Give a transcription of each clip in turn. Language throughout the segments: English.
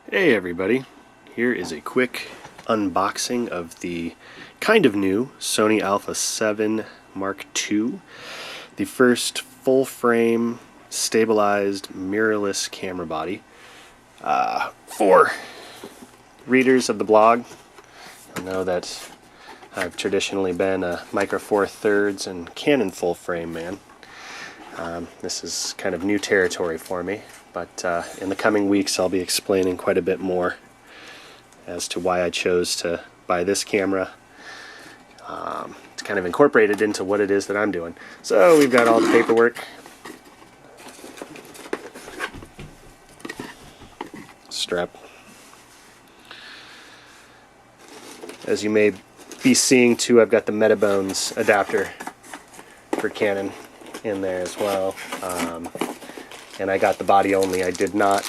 Hey everybody, here is a quick unboxing of the kind of new Sony A7 Mark II, the first full-frame stabilized mirrorless camera body. For readers of the blog, you'll know that I've traditionally been a Micro Four Thirds and Canon full-frame man. This is kind of new territory for me. But in the coming weeks I'll be explaining quite a bit more as to why I chose to buy this camera. It's kind of incorporated into what it is that I'm doing. So we've got all the paperwork. Strap. As you may be seeing too, I've got the Metabones adapter for Canon in there as well. And I got the body only. I did not.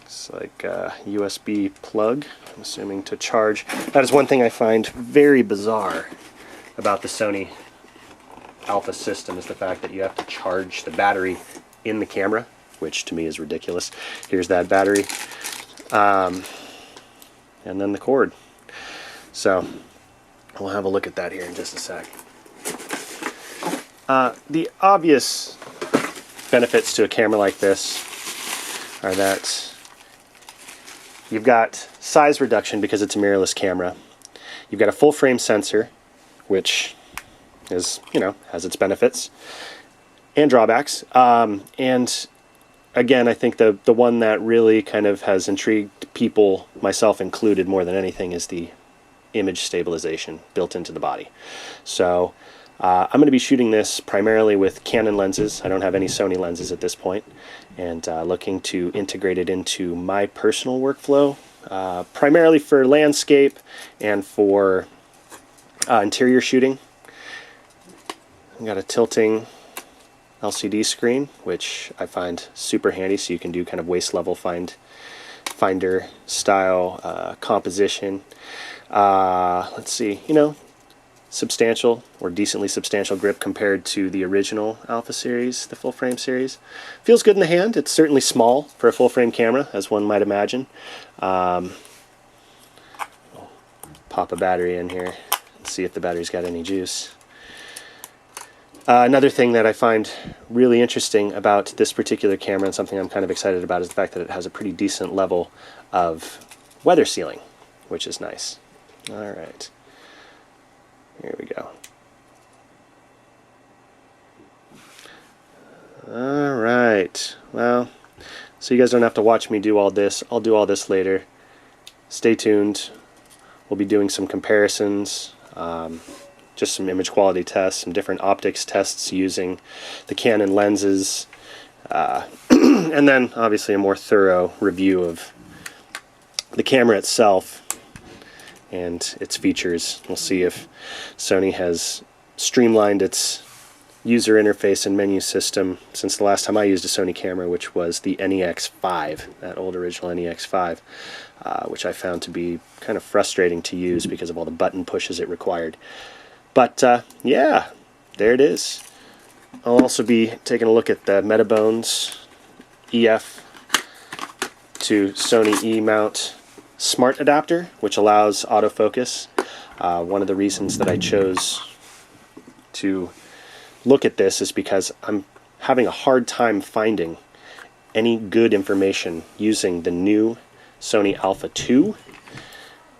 It's like a USB plug, I'm assuming, to charge. That is one thing I find very bizarre about the Sony Alpha system, is the fact that you have to charge the battery in the camera, which to me is ridiculous. Here's that battery. And then the cord. So we'll have a look at that here in just a sec. The obvious benefits to a camera like this are that you've got size reduction because it's a mirrorless camera. You've got a full frame sensor, which is, has its benefits and drawbacks. And again, I think the one that really kind of has intrigued people, myself included more than anything, is the image stabilization built into the body. So I'm going to be shooting this primarily with Canon lenses. I don't have any Sony lenses at this point, and looking to integrate it into my personal workflow, primarily for landscape and for interior shooting. I've got a tilting LCD screen, which I find super handy, so you can do kind of waist level finder style composition. Let's see, substantial or decently substantial grip compared to the original Alpha series, the full frame series. Feels good in the hand. It's certainly small for a full frame camera, as one might imagine. Pop a battery in here and see if the battery's got any juice. Another thing that I find really interesting about this particular camera, and something I'm kind of excited about, is the fact that it has a pretty decent level of weather sealing, which is nice. Alright. Here we go. Alright, well, so you guys don't have to watch me do all this. I'll do all this later. Stay tuned. We'll be doing some comparisons, just some image quality tests, some different optics tests using the Canon lenses, and then obviously a more thorough review of the camera itself and its features. We'll see if Sony has streamlined its user interface and menu system since the last time I used a Sony camera, which was the NEX5, that old original NEX5, which I found to be kind of frustrating to use because of all the button pushes it required. But yeah, there it is. I'll also be taking a look at the Metabones EF to Sony E mount smart adapter, which allows autofocus. One of the reasons that I chose to look at this is because I'm having a hard time finding any good information using the new Sony Alpha 2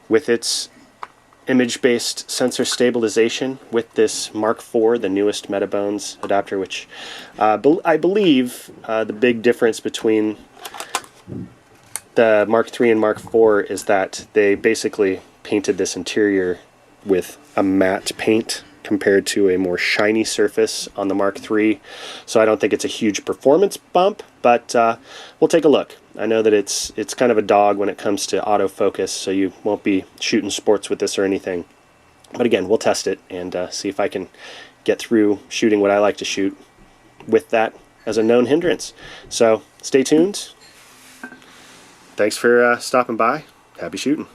with its image-based sensor stabilization with this Mark IV, the newest Metabones adapter, which I believe the big difference between the Mark III and Mark IV is that they basically painted this interior with a matte paint compared to a more shiny surface on the Mark III. So I don't think it's a huge performance bump, but we'll take a look. I know that it's kind of a dog when it comes to autofocus, so you won't be shooting sports with this or anything. But again, we'll test it and see if I can get through shooting what I like to shoot with that as a known hindrance. So stay tuned. Thanks for stopping by. Happy shooting.